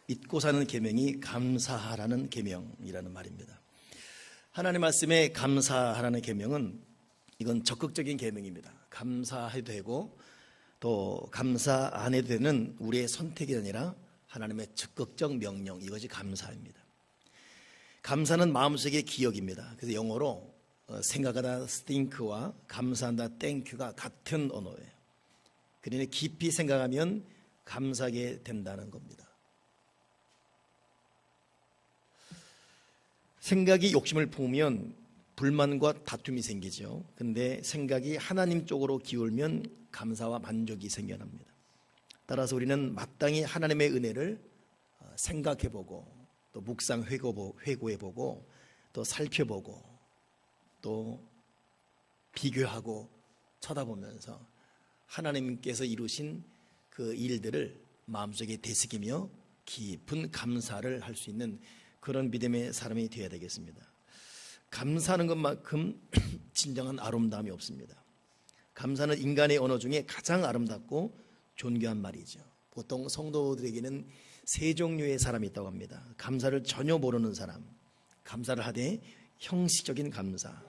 잊고 사는 계명이 감사하라는 계명이라는 말입니다. 하나님 말씀에 감사하라는 계명은 이건 적극적인 계명입니다. 감사해도 되고 또 감사 안 해도 되는 우리의 선택이 아니라 하나님의 적극적 명령, 이것이 감사입니다. 감사는 마음속의 기억입니다. 그래서 영어로 생각하다 think와 감사한다 thank가 같은 언어예요. 그러니 깊이 생각하면 감사하게 된다는 겁니다. 생각이 욕심을 품으면 불만과 다툼이 생기죠. 그런데 생각이 하나님 쪽으로 기울면 감사와 만족이 생겨납니다. 따라서 우리는 마땅히 하나님의 은혜를 생각해보고 또 묵상 회고해보고 또 살펴보고 또 비교하고 쳐다보면서 하나님께서 이루신 그 일들을 마음속에 되새기며 깊은 감사를 할 수 있는 그런 믿음의 사람이 되어야 되겠습니다. 감사하는 것만큼 진정한 아름다움이 없습니다. 감사는 인간의 언어 중에 가장 아름답고 존귀한 말이죠. 보통 성도들에게는 세 종류의 사람이 있다고 합니다. 감사를 전혀 모르는 사람, 감사를 하되 형식적인 감사,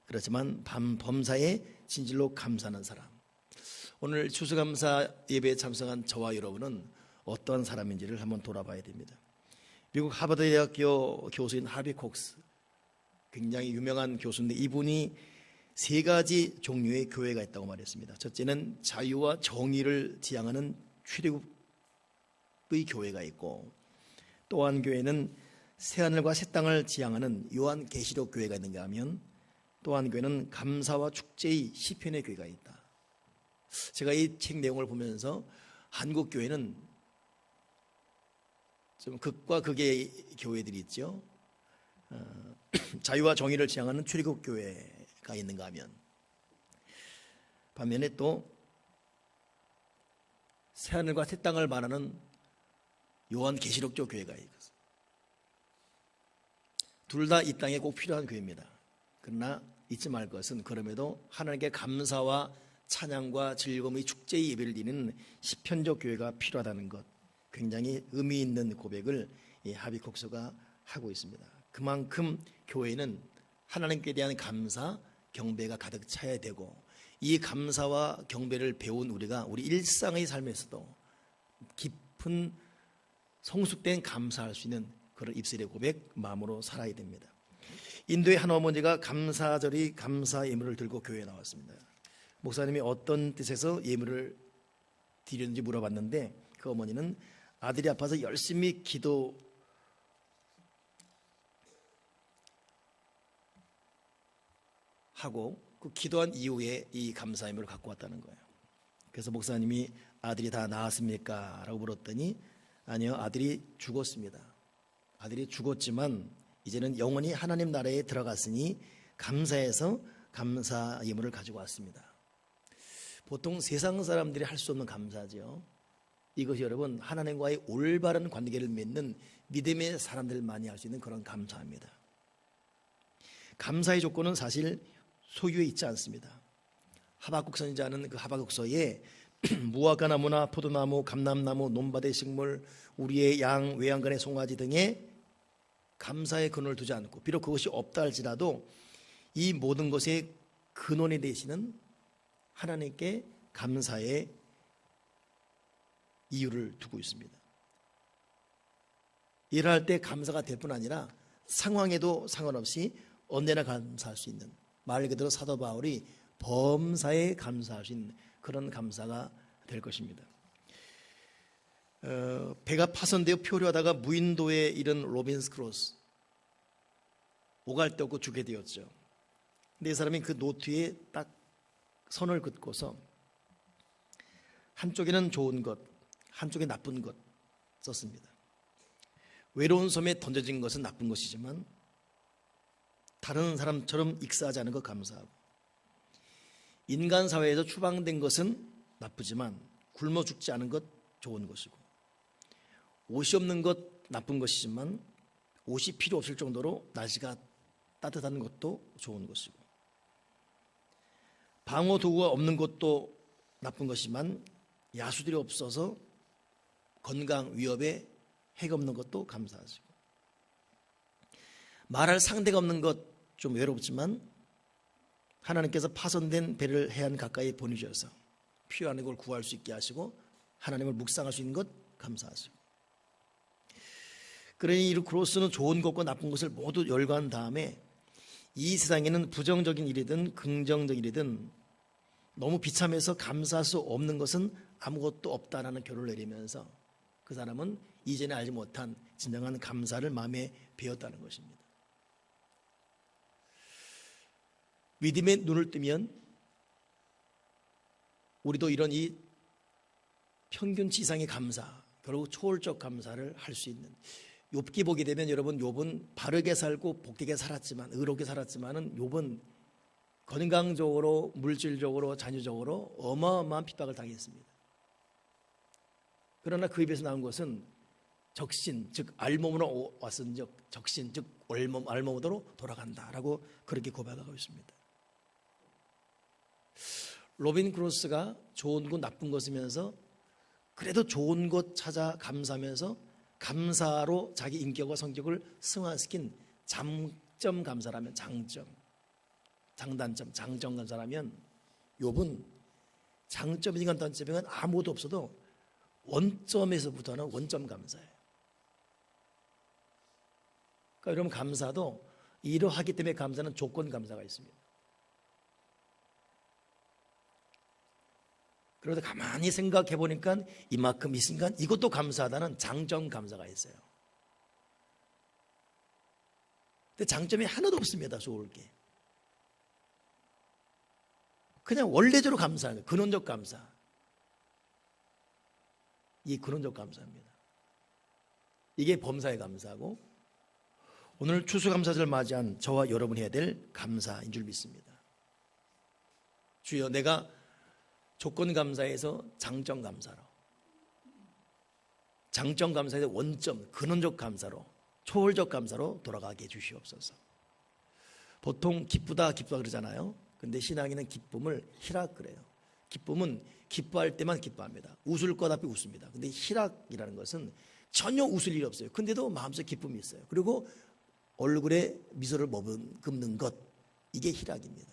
그렇지만 범사에 진실로 감사하는 사람. 오늘 추수감사 예배에 참석한 저와 여러분은 어떤 사람인지를 한번 돌아봐야 됩니다. 미국 하버드 대학교 교수인 하비 콕스, 굉장히 유명한 교수인데 이분이 세 가지 종류의 교회가 있다고 말했습니다. 첫째는 자유와 정의를 지향하는 출애굽의 교회가 있고, 또 한 교회는 새하늘과 새 땅을 지향하는 요한계시록 교회가 있는가 하면, 또 한 교회는 감사와 축제의 시편의 교회가 있다. 제가 이 책 내용을 보면서 한국 교회는 좀 극과 극의 교회들이 있죠. 자유와 정의를 지향하는 출애굽 교회가 있는가 하면, 반면에 또 새하늘과 새 땅을 말하는 요한계시록적 교회가 있어요. 둘 다 이 땅에 꼭 필요한 교회입니다. 그러나 잊지 말 것은 그럼에도 하나님께 감사와 찬양과 즐거움의 축제의 예배를 드리는 시편적 교회가 필요하다는 것, 굉장히 의미 있는 고백을 이 하비콕스가 하고 있습니다. 그만큼 교회는 하나님께 대한 감사, 경배가 가득 차야 되고, 이 감사와 경배를 배운 우리가 우리 일상의 삶에서도 깊은 성숙된 감사할 수 있는 그런 입술의 고백, 마음으로 살아야 됩니다. 인도의 한 어머니가 감사절이 감사 예물을 들고 교회에 나왔습니다. 목사님이 어떤 뜻에서 예물을 드렸는지 물어봤는데, 그 어머니는 아들이 아파서 열심히 기도하고 그 기도한 이후에 이 감사 예물을 갖고 왔다는 거예요. 그래서 목사님이 아들이 다 나았습니까? 라고 물었더니, 아니요, 아들이 죽었습니다. 아들이 죽었지만 이제는 영원히 하나님 나라에 들어갔으니 감사해서 감사 예물을 가지고 왔습니다. 보통 세상 사람들이 할 수 없는 감사죠. 이것이 여러분 하나님과의 올바른 관계를 맺는 믿음의 사람들만이 할 수 있는 그런 감사입니다. 감사의 조건은 사실 소유에 있지 않습니다. 하박국 선지자는 그 하박국서에 무화과나무나 포도나무, 감람나무, 논밭의 식물, 우리의 양, 외양간의 송아지 등에 감사의 근원을 두지 않고, 비록 그것이 없다 할지라도 이 모든 것의 근원이 되시는 하나님께 감사의 이유를 두고 있습니다. 일할 때 감사가 될 뿐 아니라 상황에도 상관없이 언제나 감사할 수 있는, 말 그대로 사도 바울이 범사에 감사할 수 있는 그런 감사가 될 것입니다. 배가 파손되어 표류하다가 무인도에 이른 로빈스 크루소, 오갈 데 없고 죽게 되었죠. 근데 이 사람이 그 노트에 딱 선을 긋고서 한쪽에는 좋은 것, 한쪽에 나쁜 것 썼습니다. 외로운 섬에 던져진 것은 나쁜 것이지만 다른 사람처럼 익사하지 않은 것 감사하고, 인간 사회에서 추방된 것은 나쁘지만 굶어 죽지 않은 것 좋은 것이고, 옷이 없는 것 나쁜 것이지만 옷이 필요 없을 정도로 날씨가 따뜻한 것도 좋은 것이고, 방어 도구가 없는 것도 나쁜 것이지만 야수들이 없어서 건강 위협에 해가 없는 것도 감사하시고, 말할 상대가 없는 것 좀 외롭지만 하나님께서 파손된 배를 해안 가까이 보내주셔서 필요한 걸 구할 수 있게 하시고 하나님을 묵상할 수 있는 것 감사하시고, 그러니 이 크로스는 좋은 것과 나쁜 것을 모두 열거한 다음에 이 세상에는 부정적인 일이든 긍정적인 일이든 너무 비참해서 감사할 수 없는 것은 아무것도 없다라는 결론을 내리면서 그 사람은 이전에 알지 못한 진정한 감사를 마음에 배웠다는 것입니다. 믿음의 눈을 뜨면 우리도 이런 이 평균치 이상의 감사, 결국 초월적 감사를 할 수 있는, 욥기 보게 되면 여러분, 욥은 바르게 살고 복되게 살았지만, 의롭게 살았지만은 욥은 건강적으로, 물질적으로, 자녀적으로 어마어마한 핍박을 당했습니다. 그러나 그 입에서 나온 것은 적신, 즉 알몸으로 왔은즉 적신, 즉 알몸으로 돌아간다라고 그렇게 고백하고 있습니다. 로빈 크로스가 좋은 것 나쁜 것이면서 그래도 좋은 것 찾아 감사하면서 감사로 자기 인격과 성격을 승화시킨 장점 감사라면, 장단점, 장점 감사라면 욥은 장점이건 단점이건 아무것도 없어도 원점에서부터는 원점 감사예요. 그러니까 여러분, 감사도 이러하기 때문에 감사는 조건 감사가 있습니다. 그래도 가만히 생각해 보니까 이만큼 있으니까 이것도 감사하다는 장점 감사가 있어요. 근데 장점이 하나도 없습니다. 좋을 게 그냥 원래대로 감사하는 거예요. 근원적 감사. 이 근원적 감사입니다. 이게 범사의 감사고, 오늘 추수감사절을 맞이한 저와 여러분이 해야 될 감사인 줄 믿습니다. 주여, 내가 조건 감사에서 장점 감사로, 장점 감사에서 원점, 근원적 감사로, 초월적 감사로 돌아가게 해주시옵소서. 보통 기쁘다 그러잖아요. 근데 신앙인은 기쁨을 희락 그래요. 기쁨은 기뻐할 때만 기뻐합니다. 웃을 것 앞에 웃습니다. 근데 희락이라는 것은 전혀 웃을 일이 없어요. 근데도 마음속에 기쁨이 있어요. 그리고 얼굴에 미소를 머금는 것, 이게 희락입니다.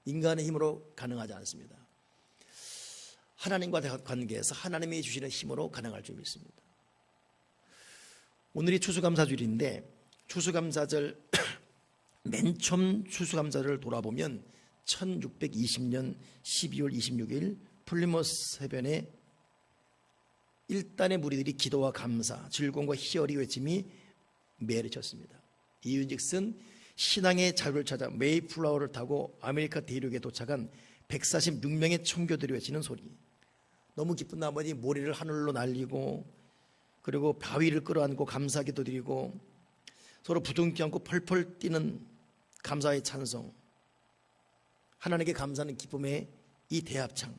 인간의 힘으로 가능하지 않습니다. 하나님과 관계에서 하나님이 주시는 힘으로 가능할 줄 믿습니다. 오늘이 추수감사주일인데, 추수감사절 맨 처음 추수감사를 돌아보면 1620년 12월 26일 플리머스 해변에 일단의 무리들이 기도와 감사, 즐거움과 희열이 외침이 메아리쳤습니다. 이유인즉슨 신앙의 자유를 찾아 메이플라워를 타고 아메리카 대륙에 도착한 146명의 청교들이 외치는 소리. 너무 기쁜 나머지 모래를 하늘로 날리고, 그리고 바위를 끌어안고 감사 기도드리고, 서로 부둥켜 안고 펄펄 뛰는 감사의 찬송, 하나님께 감사하는 기쁨의 이 대합창.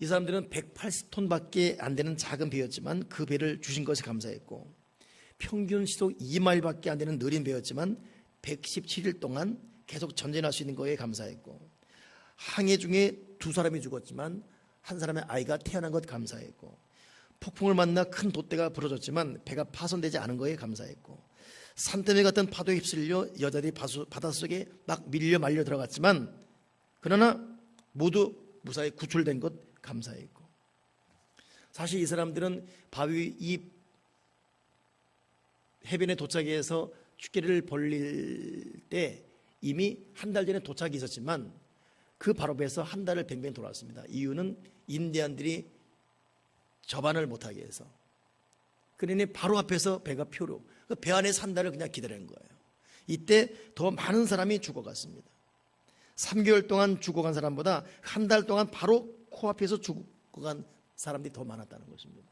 이 사람들은 180톤밖에 안 되는 작은 배였지만 그 배를 주신 것에 감사했고, 평균 시속 2마일밖에 안 되는 느린 배였지만 117일 동안 계속 전진할 수 있는 거에 감사했고, 항해 중에 2사람이 죽었지만 한 사람의 아이가 태어난 것 감사했고, 폭풍을 만나 큰 돛대가 부러졌지만 배가 파손되지 않은 거에 감사했고, 산더미 같은 파도에 휩쓸려 여자들이 바닷속에 막 밀려 말려 들어갔지만 그러나 모두 무사히 구출된 것 감사했고, 사실 이 사람들은 바위 이 해변에 도착해서 축제를 벌릴 때 이미 한 달 전에 도착이 있었지만 그 바로 앞에서 한 달을 뱅뱅 돌았습니다. 이유는 인디안들이 접안을 못하게 해서. 그러니 바로 앞에서 배가 표류, 배 안에서 한 달을 그냥 기다리는 거예요. 이때 더 많은 사람이 죽어갔습니다. 3개월 동안 죽어간 사람보다 한 달 동안 바로 코앞에서 죽어간 사람들이 더 많았다는 것입니다.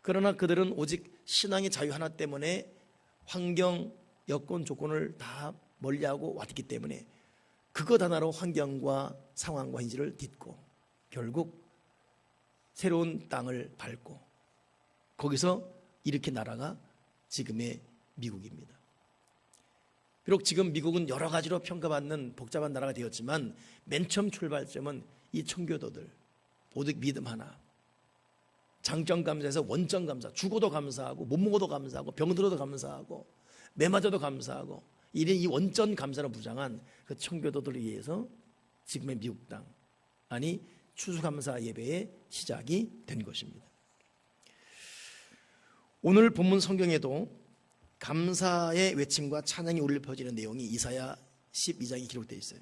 그러나 그들은 오직 신앙의 자유 하나 때문에 환경, 여건, 조건을 다 멀리하고 왔기 때문에 그것 하나로 환경과 상황과 현실을 딛고 결국 새로운 땅을 밟고 거기서 이렇게 나라가 지금의 미국입니다. 비록 지금 미국은 여러 가지로 평가받는 복잡한 나라가 되었지만 맨 처음 출발점은 이 청교도들, 오직 믿음 하나. 장점 감사에서 원점 감사. 죽어도 감사하고 못 먹어도 감사하고 병들어도 감사하고 매 맞아도 감사하고 이런 이 원점 감사로 무장한 그 청교도들을 위해서 지금의 미국 땅, 아니 추수감사 예배의 시작이 된 것입니다. 오늘 본문 성경에도 감사의 외침과 찬양이 울려 퍼지는 내용이 이사야 12장에 기록되어 있어요.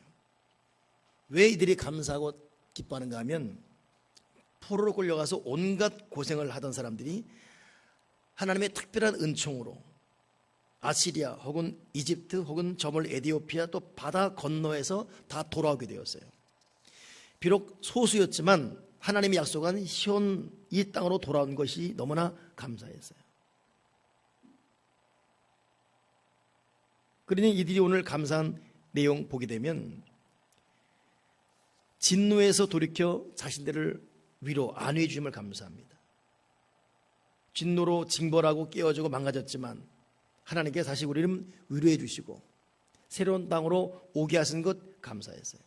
왜 이들이 감사하고 기뻐하는가 하면 포로로 끌려가서 온갖 고생을 하던 사람들이 하나님의 특별한 은총으로 아시리아 혹은 이집트 혹은 저물 에디오피아 또 바다 건너에서 다 돌아오게 되었어요. 비록 소수였지만 하나님이 약속한 시온 이 땅으로 돌아온 것이 너무나 감사했어요. 그러니 이들이 오늘 감사한 내용 보게 되면 진노에서 돌이켜 자신들을 위로 안위해 주심을 감사합니다. 진노로 징벌하고 깨어지고 망가졌지만 하나님께 다시 우리를 위로해 주시고 새로운 땅으로 오게 하신 것 감사했어요.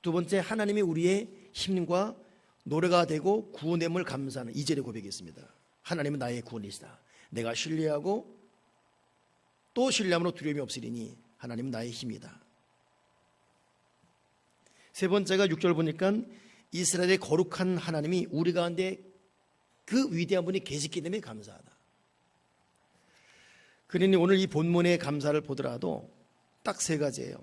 두 번째, 하나님이 우리의 힘과 노래가 되고 구원됨을 감사하는 2절의 고백이 있습니다. 하나님은 나의 구원이시다. 내가 신뢰하고 또 신뢰함으로 두려움이 없으리니 하나님은 나의 힘이다. 세 번째가 6절 보니까 이스라엘의 거룩한 하나님이 우리 가운데 그 위대한 분이 계시기 때문에 감사하다. 그러니 오늘 이 본문의 감사를 보더라도 딱 세 가지예요.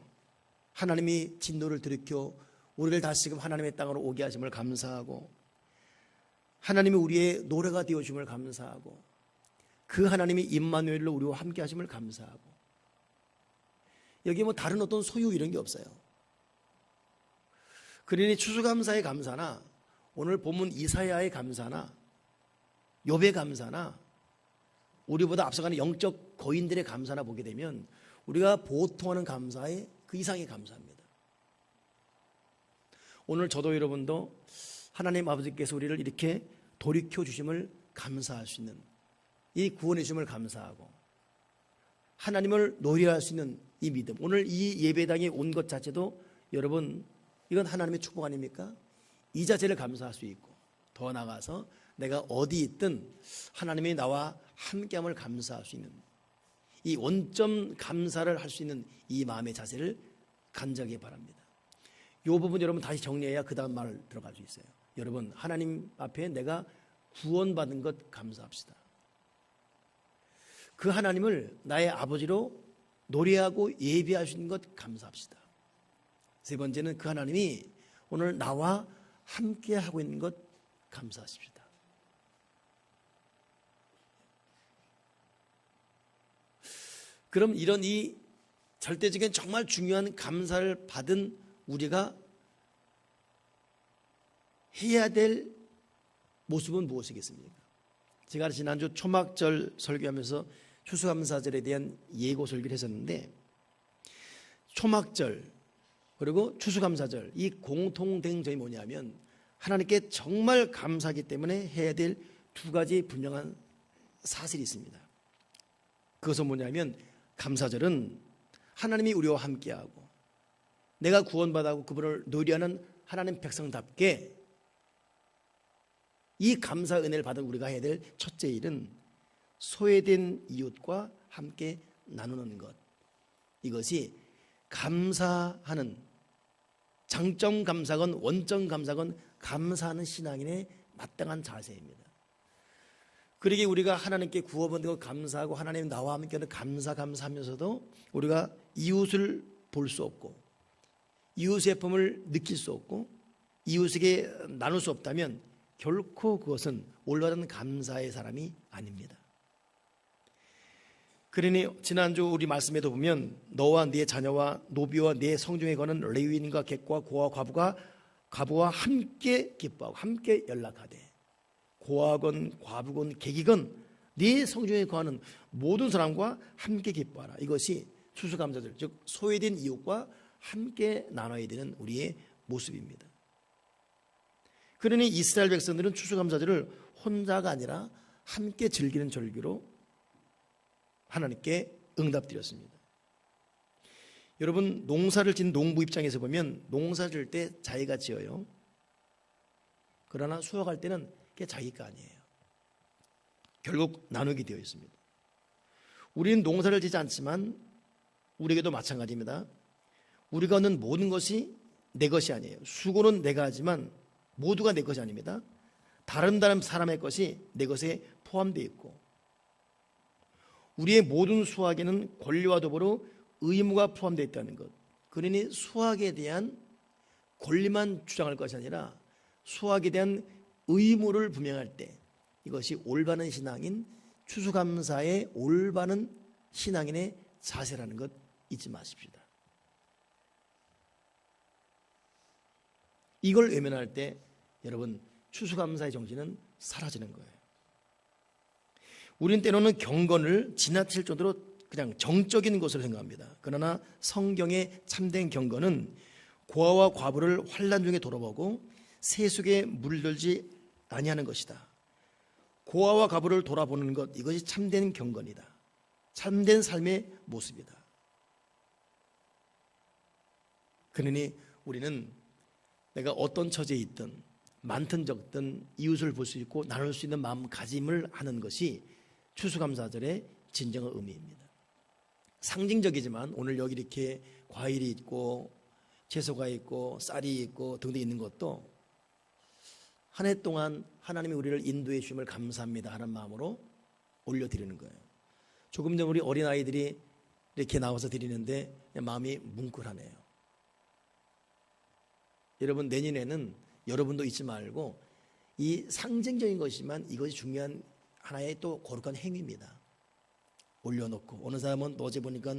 하나님이 진노를 들이켜 우리를 다시금 하나님의 땅으로 오게 하심을 감사하고, 하나님이 우리의 노래가 되어주심을 감사하고, 그 하나님이 임마누엘로 우리와 함께 하심을 감사하고, 여기 뭐 다른 어떤 소유 이런 게 없어요. 그러니 추수감사의 감사나 오늘 본문 이사야의 감사나 욥의 감사나 우리보다 앞서가는 영적 거인들의 감사나 보게 되면 우리가 보통 하는 감사의 그 이상의 감사입니다. 오늘 저도 여러분도 하나님 아버지께서 우리를 이렇게 돌이켜 주심을 감사할 수 있는, 이 구원해 주심을 감사하고 하나님을 노래할 수 있는 이 믿음, 오늘 이 예배당에 온 것 자체도 여러분 이건 하나님의 축복 아닙니까? 이 자체를 감사할 수 있고, 더 나아가서 내가 어디 있든 하나님이 나와 함께함을 감사할 수 있는 이 원점 감사를 할 수 있는 이 마음의 자세를 간절히 바랍니다. 이 부분 여러분 다시 정리해야 그 다음 말을 들어갈 수 있어요. 여러분, 하나님 앞에 내가 구원받은 것 감사합시다. 그 하나님을 나의 아버지로 노래하고 예배할 수 있는 것 감사합시다. 세 번째는 그 하나님이 오늘 나와 함께 하고 있는 것 감사하십시다. 그럼 이런 이 절대적인 정말 중요한 감사를 받은 우리가 해야 될 모습은 무엇이겠습니까? 제가 지난주 초막절 설교하면서 추수감사절에 대한 예고 설교를 했었는데, 초막절 그리고 추수감사절 이 공통된 점이 뭐냐면 하나님께 정말 감사하기 때문에 해야 될 두 가지 분명한 사실이 있습니다. 그것은 뭐냐면 감사절은 하나님이 우리와 함께하고 내가 구원받아고 그분을 노래하는 하나님 백성답게 이 감사 은혜를 받은 우리가 해야 될 첫째 일은 소외된 이웃과 함께 나누는 것, 이것이 감사하는, 장점 감사건 원점 감사건 감사하는 신앙인의 마땅한 자세입니다. 그러기에 우리가 하나님께 구원받은 것 감사하고 하나님 나와 함께하는 감사하면서도 우리가 이웃을 볼 수 없고 이웃의 품을 느낄 수 없고 이웃에게 나눌 수 없다면 결코 그것은 올바른 감사의 사람이 아닙니다. 그러니 지난주 우리 말씀에도 보면 너와 네 자녀와 노비와 네 성중에 거는 레위인과 객과 고와 과부와 함께 기뻐하고 함께 연락하되, 고아건 과부건 객이건 네 성중에 거하는 모든 사람과 함께 기뻐하라. 이것이 추수감사절, 즉 소외된 이웃과 함께 나눠야 되는 우리의 모습입니다. 그러니 이스라엘 백성들은 추수감사절을 혼자가 아니라 함께 즐기는 절기로 하나님께 응답드렸습니다. 여러분, 농사를 짓는 농부 입장에서 보면 농사 질 때 자기가 지어요. 그러나 수확할 때는 그게 자기 거 아니에요. 결국 나누게 되어 있습니다. 우리는 농사를 짓지 않지만 우리에게도 마찬가지입니다. 우리가 얻는 모든 것이 내 것이 아니에요. 수고는 내가 하지만 모두가 내 것이 아닙니다. 다른 사람의 것이 내 것에 포함되어 있고, 우리의 모든 수확에는 권리와 더불어 의무가 포함되어 있다는 것. 그러니 수확에 대한 권리만 주장할 것이 아니라 수확에 대한 의무를 분명할 때, 이것이 올바른 신앙인 추수감사의 올바른 신앙인의 자세라는 것 잊지 마십시다. 이걸 외면할 때 여러분 추수감사의 정신은 사라지는 거예요. 우리는 때로는 경건을 지나칠 정도로 그냥 정적인 것으로 생각합니다. 그러나 성경의 참된 경건은 고아와 과부를 환난 중에 돌아보고 세속에 물들지 아니하는 것이다. 고아와 과부를 돌아보는 것, 이것이 참된 경건이다. 참된 삶의 모습이다. 그러니 우리는 내가 어떤 처지에 있든 많든 적든 이웃을 볼 수 있고 나눌 수 있는 마음가짐을 하는 것이 추수감사절의 진정한 의미입니다. 상징적이지만 오늘 여기 이렇게 과일이 있고 채소가 있고 쌀이 있고 등등 있는 것도 한 해 동안 하나님이 우리를 인도해 주심을 감사합니다 하는 마음으로 올려드리는 거예요. 조금 전 우리 어린아이들이 이렇게 나와서 드리는데 마음이 뭉클하네요. 여러분 내년에는 여러분도 잊지 말고 이 상징적인 것이지만 이것이 중요한 하나의 또 거룩한 행위입니다. 올려놓고 어느 사람은 어제 보니까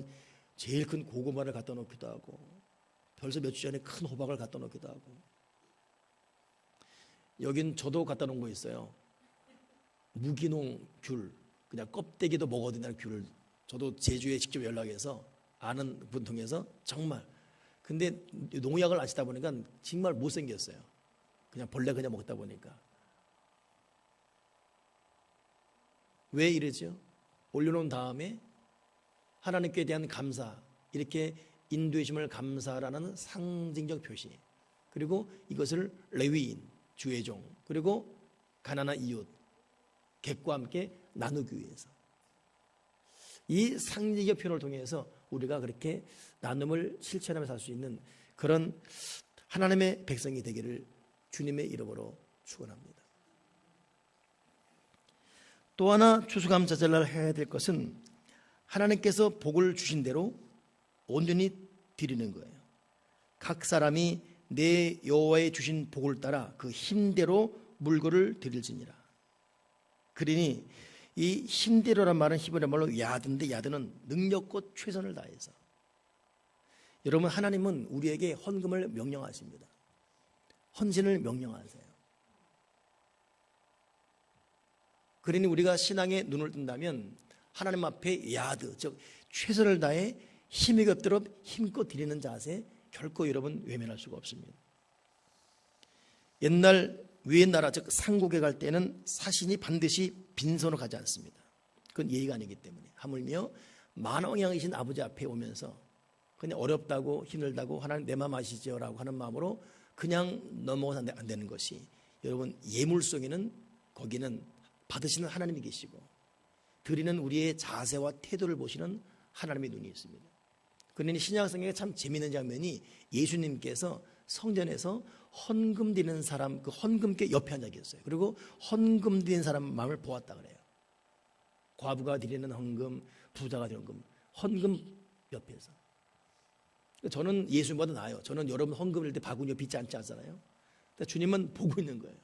제일 큰 고구마를 갖다 놓기도 하고 벌써 몇 주 전에 큰 호박을 갖다 놓기도 하고, 여긴 저도 갖다 놓은 거 있어요. 무기농 귤, 그냥 껍데기도 먹어도 되는 귤을 저도 제주에 직접 연락해서 아는 분 통해서 정말, 근데 농약을 안 쓰다 보니까 정말 못생겼어요. 그냥 벌레 그냥 먹다 보니까. 왜 이러죠? 올려놓은 다음에 하나님께 대한 감사, 이렇게 인도해 주심을 감사라는 상징적 표시, 그리고 이것을 레위인, 주의 종, 그리고 가난한 이웃, 객과 함께 나누기 위해서, 이 상징적 표현을 통해서 우리가 그렇게 나눔을 실천하며 살 수 있는 그런 하나님의 백성이 되기를 주님의 이름으로 축원합니다. 또 하나 추수감사절날 해야 될 것은 하나님께서 복을 주신 대로 온전히 드리는 거예요. 각 사람이 내 여호와의 주신 복을 따라 그 힘대로 물건을 드릴지니라. 그러니 이 힘대로란 말은 히브리 말로 야드인데, 야드는 능력껏 최선을 다해서. 여러분 하나님은 우리에게 헌금을 명령하십니다. 헌신을 명령하세요. 그러니 우리가 신앙에 눈을 뜬다면 하나님 앞에 야드, 즉 최선을 다해 힘이 겹도록 힘껏 드리는 자세, 결코 여러분 외면할 수가 없습니다. 옛날 위의 나라, 즉 상국에 갈 때는 사신이 반드시 빈손으로 가지 않습니다. 그건 예의가 아니기 때문에. 하물며 만왕왕이신 아버지 앞에 오면서 그냥 어렵다고 힘들다고 하나님 내 마음 아시죠? 라고 하는 마음으로 그냥 넘어가서 안 되는 것이, 여러분 예물 속에는 거기는 받으시는 하나님이 계시고 드리는 우리의 자세와 태도를 보시는 하나님의 눈이 있습니다. 그러니 신약성경에 참 재미있는 장면이 예수님께서 성전에서 헌금 드리는 사람, 그 헌금께 옆에 앉아 계셨어요. 그리고 헌금 드리는 사람 마음을 보았다 그래요. 과부가 드리는 헌금, 부자가 드리는 헌금 옆에서. 저는 예수님보다 나아요. 저는 여러분 헌금 드릴 때 바구니 옆에 있지 않잖아요. 그러니까 주님은 보고 있는 거예요.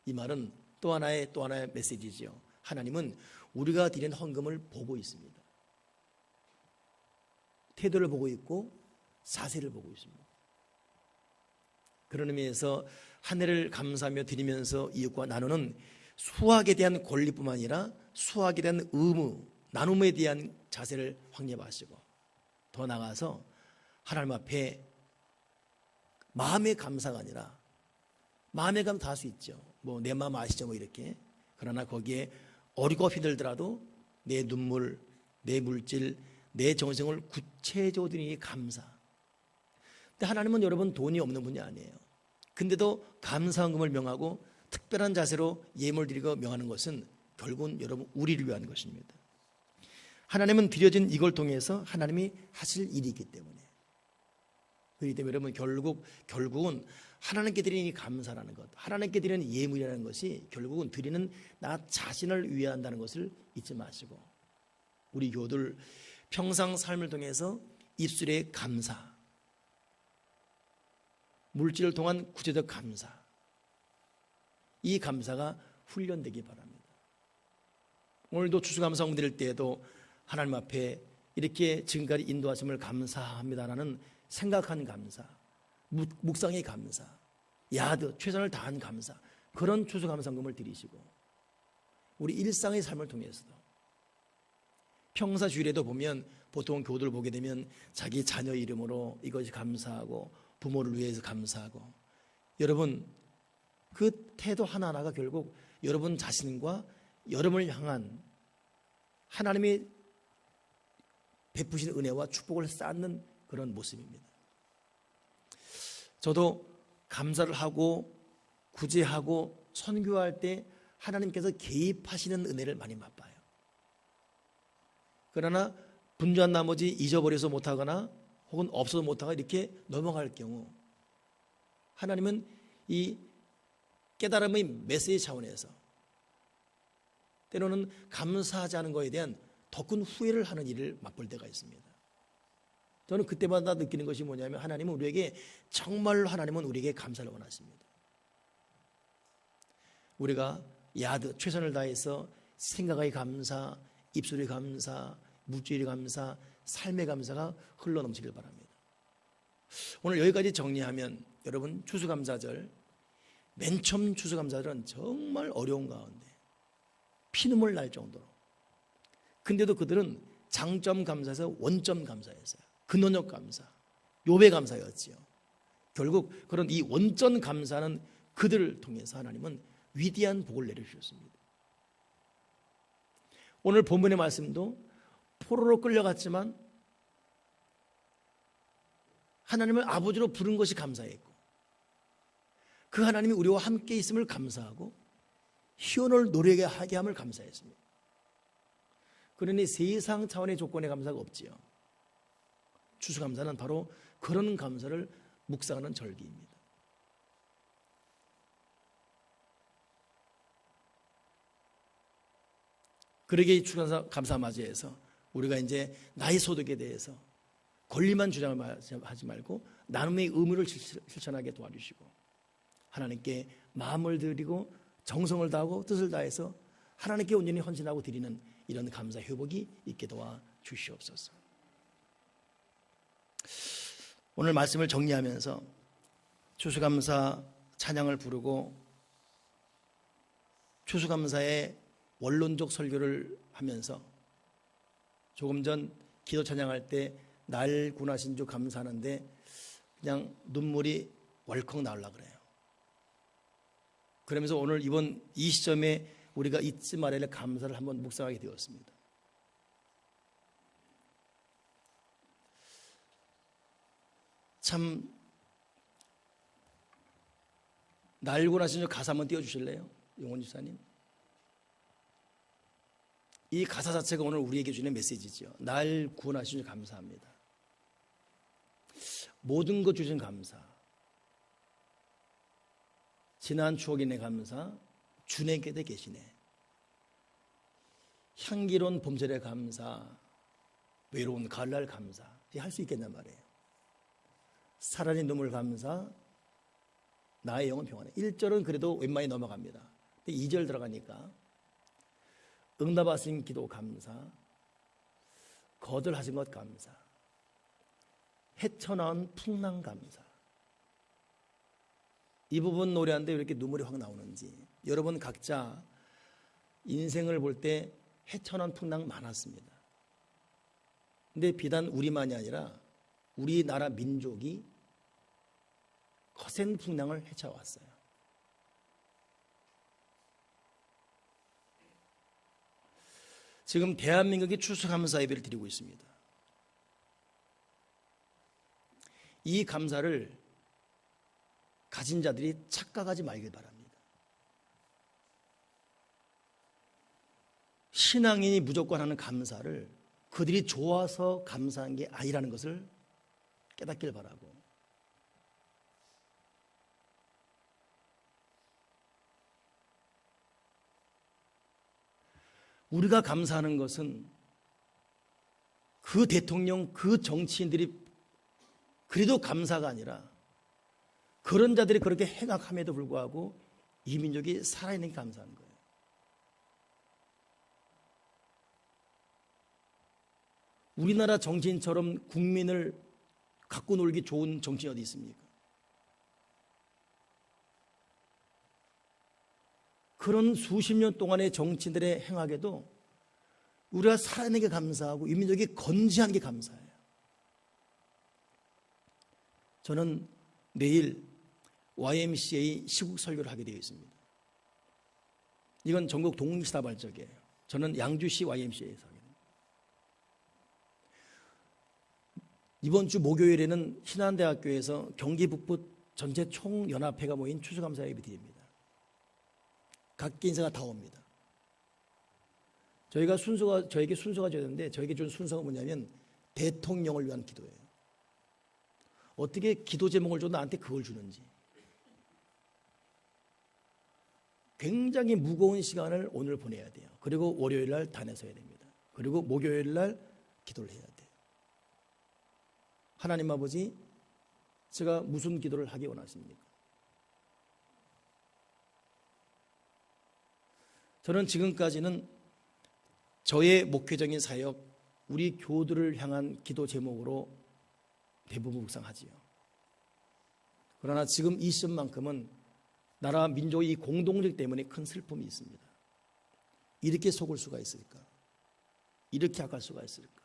이 말은 또 하나의 메시지죠. 하나님은 우리가 드리는 헌금을 보고 있습니다. 태도를 보고 있고 자세를 보고 있습니다. 그런 의미에서 한 해를 감사하며 드리면서 이웃과 나누는 수확에 대한 권리뿐만 아니라 수확에 대한 의무, 나눔에 대한 자세를 확립하시고, 더 나아가서 하나님 앞에 마음의 감사가 아니라, 마음의 감사 다 할 수 있죠. 뭐 내 마음 아시죠? 뭐 이렇게. 그러나 거기에 어리고 힘들더라도 내 눈물, 내 물질, 내 정성을 구체적으로 드리니 감사. 근데 하나님은 여러분 돈이 없는 분이 아니에요. 근데도 감사헌금을 명하고 특별한 자세로 예물 드리고 명하는 것은 결국은 여러분 우리를 위한 것입니다. 하나님은 드려진 이걸 통해서 하나님이 하실 일이 있기 때문에, 그렇기 때문에 여러분 결국은 하나님께 드리는 이 감사라는 것, 하나님께 드리는 예물이라는 것이 결국은 드리는 나 자신을 위한다는 것을 잊지 마시고, 우리 교우들 평상 삶을 통해서 입술의 감사, 물질을 통한 구체적 감사, 이 감사가 훈련되기 바랍니다. 오늘도 추수감사 ong 드릴 때에도 하나님 앞에 이렇게 지금까지 인도하심을 감사합니다라는 생각한 감사, 묵상의 감사, 야드 최선을 다한 감사, 그런 추수감사금을 드리시고, 우리 일상의 삶을 통해서도 평사주일에도 보면 보통 교우들 보게 되면 자기 자녀 이름으로 이것이 감사하고 부모를 위해서 감사하고, 여러분 그 태도 하나하나가 결국 여러분 자신과 여러분을 향한 하나님의 베푸신 은혜와 축복을 쌓는 그런 모습입니다. 저도 감사를 하고 구제하고 선교할 때 하나님께서 개입하시는 은혜를 많이 맛봐요. 그러나 분주한 나머지 잊어버려서 못하거나 혹은 없어서 못하거나 이렇게 넘어갈 경우, 하나님은 이 깨달음의 메시지 차원에서 때로는 감사하지 않은 것에 대한 더 큰 후회를 하는 일을 맛볼 때가 있습니다. 저는 그때마다 느끼는 것이 뭐냐면, 하나님은 우리에게 정말로 하나님은 우리에게 감사를 원하십니다. 우리가 야드 최선을 다해서 생각의 감사, 입술의 감사, 물질의 감사, 삶의 감사가 흘러넘치길 바랍니다. 오늘 여기까지 정리하면, 여러분 추수감사절, 맨 처음 추수감사절은 정말 어려운 가운데 피눈물 날 정도로, 근데도 그들은 장점 감사에서 원점 감사였어요. 근원적 감사, 요배 감사였지요. 결국 그런 이 원점 감사는 그들을 통해서 하나님은 위대한 복을 내려주셨습니다. 오늘 본문의 말씀도 포로로 끌려갔지만 하나님을 아버지로 부른 것이 감사했고, 그 하나님이 우리와 함께 있음을 감사하고 희원을 노래하게 하게 함을 감사했습니다. 그러니 세상 차원의 조건의 감사가 없지요. 추수감사는 바로 그런 감사를 묵상하는 절기입니다. 그러기에 추수감사 맞이해서 우리가 이제 나의 소득에 대해서 권리만 주장하지 말고 나눔의 의무를 실천하게 도와주시고, 하나님께 마음을 드리고 정성을 다하고 뜻을 다해서 하나님께 온전히 헌신하고 드리는 이런 감사 회복이 있게 도와 주시옵소서. 오늘 말씀을 정리하면서 추수감사 찬양을 부르고 추수감사의 원론적 설교를 하면서, 조금 전 기도 찬양할 때 날 구원하신 주 감사하는데 그냥 눈물이 월컥 나오려고 그래요. 그러면서 오늘 이번 이 시점에 우리가 잊지 말아야 할 감사를 한번 묵상하게 되었습니다. 참, 날 구원하신 주 가사 한번 띄워주실래요? 용원 집사님. 이 가사 자체가 오늘 우리에게 주는 메시지죠. 날 구원하신 주 감사합니다. 모든 것 주신 감사, 지난 추억인의 감사, 주내 곁에 계시네. 향기로운 봄철의 감사, 외로운 가을날 감사, 할 수 있겠단 말이에요. 사라진 눈물 감사, 나의 영은 평안해. 1절은 그래도 웬만히 넘어갑니다. 근데 2절 들어가니까 응답하신 기도 감사, 거들하신 것 감사, 헤쳐나온 풍랑 감사. 이 부분 노래하는데 왜 이렇게 눈물이 확 나오는지, 여러분 각자 인생을 볼 때 헤쳐나온 풍랑 많았습니다. 근데 비단 우리만이 아니라 우리나라 민족이 거센 풍랑을 헤쳐왔어요. 지금 대한민국이 추수감사 예배를 드리고 있습니다. 이 감사를 가진 자들이 착각하지 말길 바랍니다. 신앙인이 무조건 하는 감사를 그들이 좋아서 감사한 게 아니라는 것을 깨닫길 바라고, 우리가 감사하는 것은 그 대통령, 그 정치인들이 그래도 감사가 아니라 그런 자들이 그렇게 행악함에도 불구하고 이 민족이 살아있는 게 감사한 거예요. 우리나라 정치인처럼 국민을 갖고 놀기 좋은 정치인이 어디 있습니까? 그런 수십 년 동안의 정치인들의 행악에도 우리가 살아있는 게 감사하고 이 민족이 건재한 게 감사해요. 저는 내일 YMCA 시국 설교를 하게 되어 있습니다. 이건 전국 동시다발적이에요. 저는 양주시 YMCA에서 하게 됩니다. 이번 주 목요일에는 신한대학교에서 경기 북부 전체 총연합회가 모인 추수감사 예배 드립니다. 각기 인사가 다 옵니다. 저에게 순서가 되었는데 저에게 준 순서가 뭐냐면 대통령을 위한 기도예요. 어떻게 기도 제목을 줘 나한테 그걸 주는지. 굉장히 무거운 시간을 오늘 보내야 돼요. 그리고 월요일 날 단에 서야 됩니다. 그리고 목요일 날 기도를 해야 돼요. 하나님 아버지, 제가 무슨 기도를 하기 원하십니까? 저는 지금까지는 저의 목회적인 사역, 우리 교우들을 향한 기도 제목으로 대부분 묵상하지요. 그러나 지금 이 시점만큼은 나라 민족의 이 공동적 때문에 큰 슬픔이 있습니다. 이렇게 속을 수가 있을까? 이렇게 악할 수가 있을까?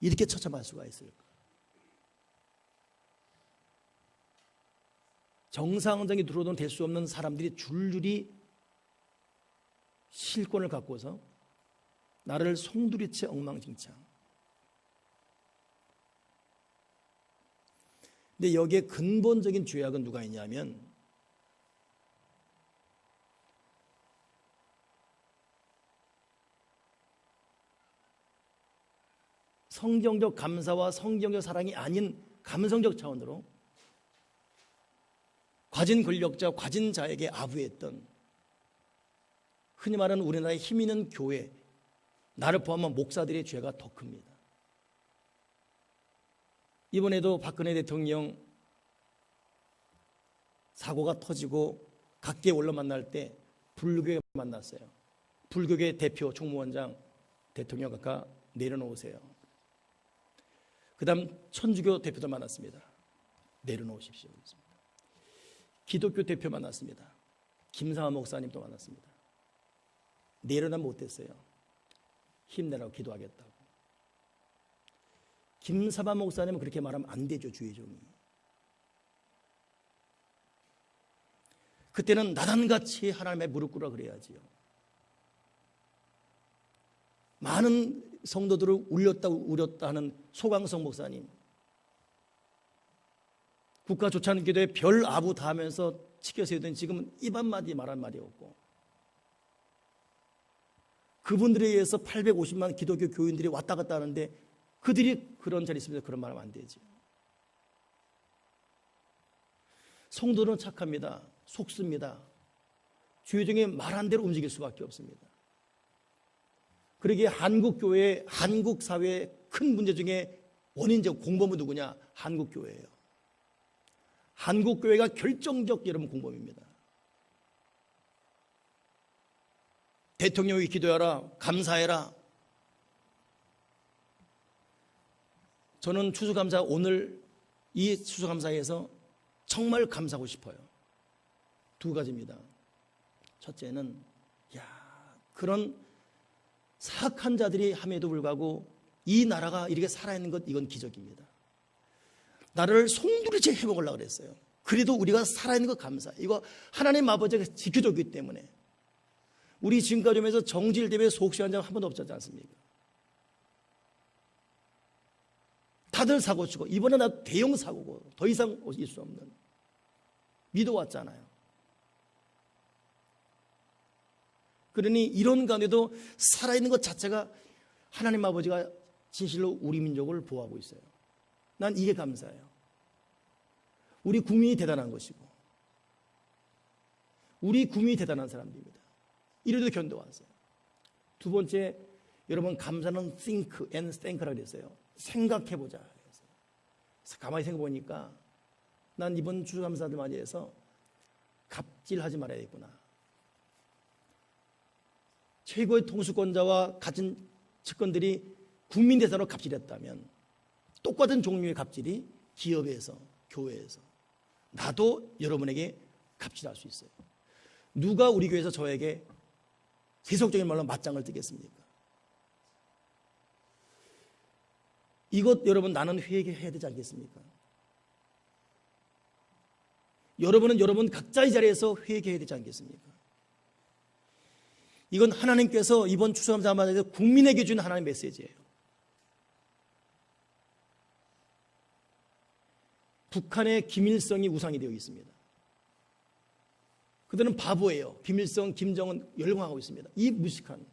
이렇게 처참할 수가 있을까? 정상적인 들어오던 될 수 없는 사람들이 줄줄이 실권을 갖고서 나를 송두리째 엉망진창. 근데 여기에 근본적인 죄악은 누가 있냐면 성경적 감사와 성경적 사랑이 아닌 감성적 차원으로 과진 권력자, 과진 자에게 아부했던, 흔히 말하는 우리나라의 힘 있는 교회, 나를 포함한 목사들의 죄가 더 큽니다. 이번에도 박근혜 대통령 사고가 터지고 각계 원로 만날 때 불교계 만났어요. 불교계 대표 총무원장, 대통령 각각 내려놓으세요. 그 다음 천주교 대표도 만났습니다. 내려놓으십시오. 기독교 대표 만났습니다. 김상환 목사님도 만났습니다. 내려놓으면 못했어요. 힘내라고 기도하겠다고. 김사반 목사님은 그렇게 말하면 안 되죠. 주의종이. 그때는 나단같이 하나님의 무릎 꿇어 그래야지요. 많은 성도들을 울렸다 하는 소강성 목사님, 국가 좋지 않은 기도에 별 아부 다 하면서 치켜세우더니 지금은 입 한마디 말 한마디 없고, 그분들에 의해서 850만 기독교 교인들이 왔다 갔다 하는데 그들이 그런 자리에 있으면서 그런 말 하면 안 되지. 성도는 착합니다. 속습니다. 주의종의 말한 대로 움직일 수밖에 없습니다. 그러기에 한국교회, 한국사회의 큰 문제 중에 원인적 공범은 누구냐? 한국교회예요. 한국교회가 결정적 여러분 공범입니다. 대통령이 기도하라, 감사해라. 저는 추수감사, 오늘 이 추수감사에서 정말 감사하고 싶어요. 두 가지입니다. 첫째는 그런 사악한 자들이 함에도 불구하고 이 나라가 이렇게 살아있는 것, 이건 기적입니다. 나라를 송두리째 회복하려고 그랬어요. 그래도 우리가 살아있는 것 감사. 이거 하나님 아버지가 지켜줬기 때문에. 우리 지금까지 오면서 정질 때문에 속시한 적 한 번도 없지 않습니까? 다들 사고치고, 이번에 나 대형 사고고 더 이상 있을 수 없는, 믿어왔잖아요. 그러니 이런 가운데도 살아있는 것 자체가 하나님 아버지가 진실로 우리 민족을 보호하고 있어요. 난 이게 감사해요. 우리 국민이 대단한 것이고 우리 국민이 대단한 사람들입니다. 이래도 견뎌왔어요. 두 번째, 여러분, 감사는 think and thank라고 그랬어요. 생각해보자. 그래서 가만히 생각해보니까 난 이번 추수감사를 맞이해서 갑질하지 말아야겠구나. 최고의 통수권자와 같은 측근들이 국민 대상으로 갑질했다면 똑같은 종류의 갑질이 기업에서, 교회에서, 나도 여러분에게 갑질할 수 있어요. 누가 우리 교회에서 저에게 세속적인 말로 맞짱을 뜨겠습니까? 이것 여러분, 나는 회개해야 되지 않겠습니까? 여러분은 여러분 각자의 자리에서 회개해야 되지 않겠습니까? 이건 하나님께서 이번 추수감사마다 국민에게 준 하나님의 메시지예요. 북한의 김일성이 우상이 되어 있습니다. 그들은 바보예요. 김일성, 김정은 열광하고 있습니다. 이 무식한.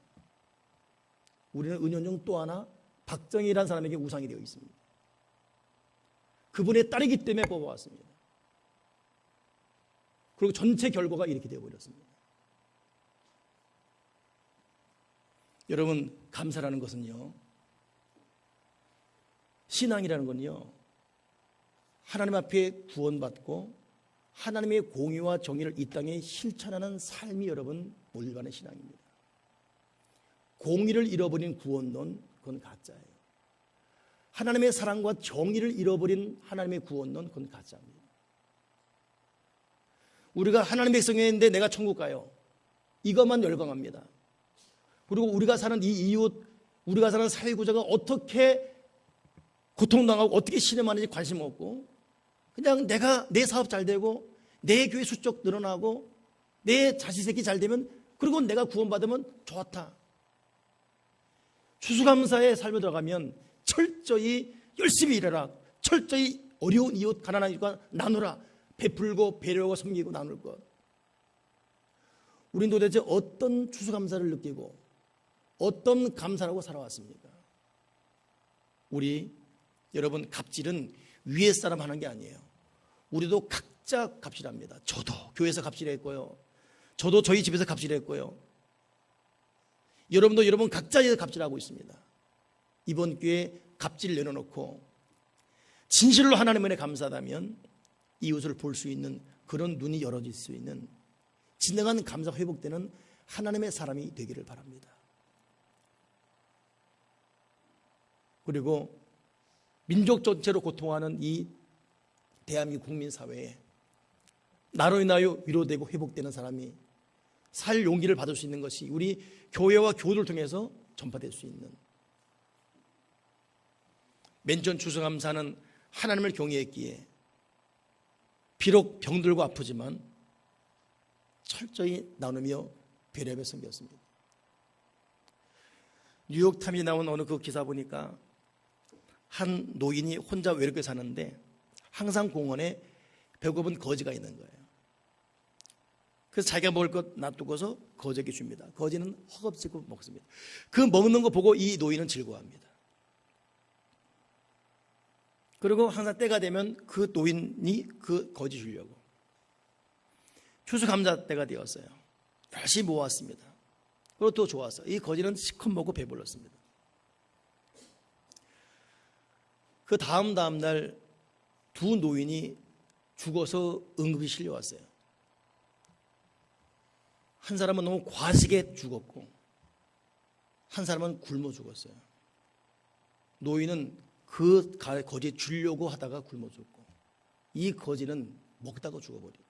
우리는 은연중 또 하나 박정희라는 사람에게 우상이 되어 있습니다. 그분의 딸이기 때문에 뽑아왔습니다. 그리고 전체 결과가 이렇게 되어버렸습니다. 여러분, 감사라는 것은요, 신앙이라는 건요, 하나님 앞에 구원받고 하나님의 공의와 정의를 이 땅에 실천하는 삶이 여러분 올바른 신앙입니다. 공의를 잃어버린 구원론, 그건 가짜예요. 하나님의 사랑과 정의를 잃어버린 하나님의 구원론, 그건 가짜입니다. 우리가 하나님의 백성인데 내가 천국 가요. 이것만 열광합니다. 그리고 우리가 사는 이 이웃, 우리가 사는 사회구조가 어떻게 고통당하고 어떻게 신음하는지 관심 없고, 그냥 내 사업 잘 되고 내 교회 수적 늘어나고 내 자식 새끼 잘 되면, 그리고 내가 구원받으면 좋다. 추수감사의 삶에 들어가면 철저히 열심히 일해라, 철저히 어려운 이웃, 가난한 이웃과 나누라, 베풀고 배려하고 섬기고 나눌 것. 우린 도대체 어떤 추수감사를 느끼고 어떤 감사라고 살아왔습니까? 우리 여러분, 갑질은 위에 사람 하는 게 아니에요. 우리도 각자 갑질합니다. 저도 교회에서 갑질했고요, 저도 저희 집에서 갑질했고요, 여러분도 여러분 각자에서 갑질하고 있습니다. 이번 기회에 갑질 내려놓고 진실로 하나님 은혜 감사하다면 이웃을 볼 수 있는 그런 눈이 열어질 수 있는 진정한 감사 회복되는 하나님의 사람이 되기를 바랍니다. 그리고 민족 전체로 고통하는 이 대한민국 국민사회에 나로 인하여 위로되고 회복되는 사람이 살 용기를 받을 수 있는 것이 우리 교회와 교도를 통해서 전파될 수 있는, 맨전 추수감사는 하나님을 경외했기에 비록 병들고 아프지만 철저히 나누며 배려하며 섬겼습니다. 뉴욕타임에 나온 어느 그 기사 보니까 한 노인이 혼자 외롭게 사는데 항상 공원에 배고픈 거지가 있는 거예요. 그래서 자기가 먹을 것 놔두고서 거지에게 줍니다. 거지는 허겁지겁 먹습니다. 그 먹는 거 보고 이 노인은 즐거워합니다. 그리고 항상 때가 되면 그 노인이 그 거지 주려고 추수감사 때가 되었어요. 열심히 모았습니다. 그리고 또 좋았어요. 이 거지는 시컷 먹고 배불렀습니다. 그 다음 날 두 노인이 죽어서 응급이 실려왔어요. 한 사람은 너무 과식에 죽었고 한 사람은 굶어 죽었어요. 노인은 그 거지에 주려고 하다가 굶어 죽고, 이 거지는 먹다가 죽어버려요.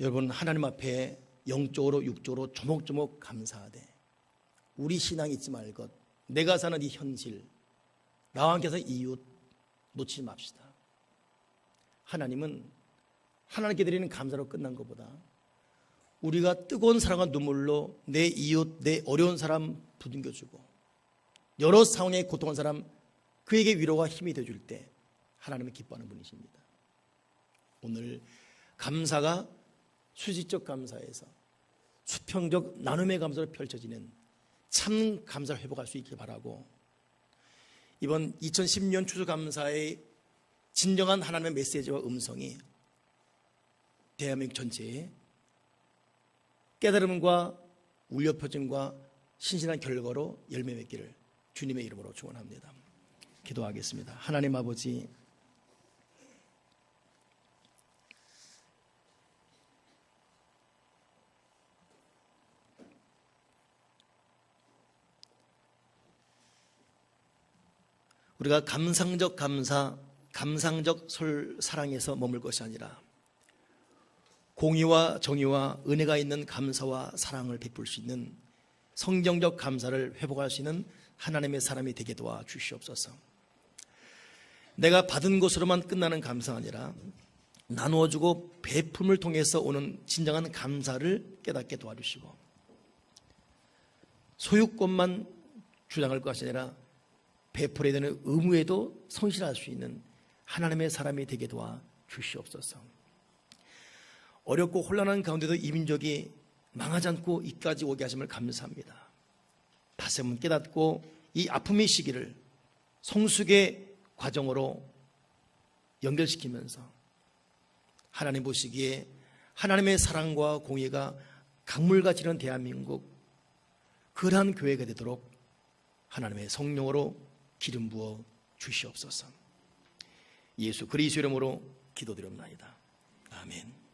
여러분, 하나님 앞에 영적으로 육적으로 조목조목 감사하되 우리 신앙 잊지 말 것, 내가 사는 이 현실, 나와 함께 사는 이웃 놓치지 맙시다. 하나님은 하나님께 드리는 감사로 끝난 것보다 우리가 뜨거운 사랑과 눈물로 내 이웃, 내 어려운 사람 부둥켜주고 여러 상황에 고통한 사람, 그에게 위로와 힘이 되어줄 때 하나님은 기뻐하는 분이십니다. 오늘 감사가 수직적 감사에서 수평적 나눔의 감사로 펼쳐지는 참 감사를 회복할 수 있길 바라고, 이번 2010년 추수감사의 진정한 하나님의 메시지와 음성이 대한민국 전체에 깨달음과 울려 퍼짐과 신실한 결과로 열매 맺기를 주님의 이름으로 축원합니다. 기도하겠습니다. 하나님 아버지, 우리가 감상적 감사, 감상적 사랑에서 머물 것이 아니라 공의와 정의와 은혜가 있는 감사와 사랑을 베풀 수 있는 성경적 감사를 회복할 수 있는 하나님의 사람이 되게 도와 주시옵소서. 내가 받은 것으로만 끝나는 감사가 아니라 나누어주고 베품을 통해서 오는 진정한 감사를 깨닫게 도와주시고, 소유권만 주장할 것이 아니라 베풀어야 되는 의무에도 성실할 수 있는 하나님의 사람이 되게 도와 주시옵소서. 어렵고 혼란한 가운데도 이 민족이 망하지 않고 이까지 오게 하심을 감사합니다. 다시 한번 깨닫고 이 아픔의 시기를 성숙의 과정으로 연결시키면서 하나님 보시기에 하나님의 사랑과 공의가 강물같이 흐르는 대한민국, 그러한 교회가 되도록 하나님의 성령으로 기름 부어 주시옵소서. 예수 그리스도 이름으로 기도드립나이다. 아멘.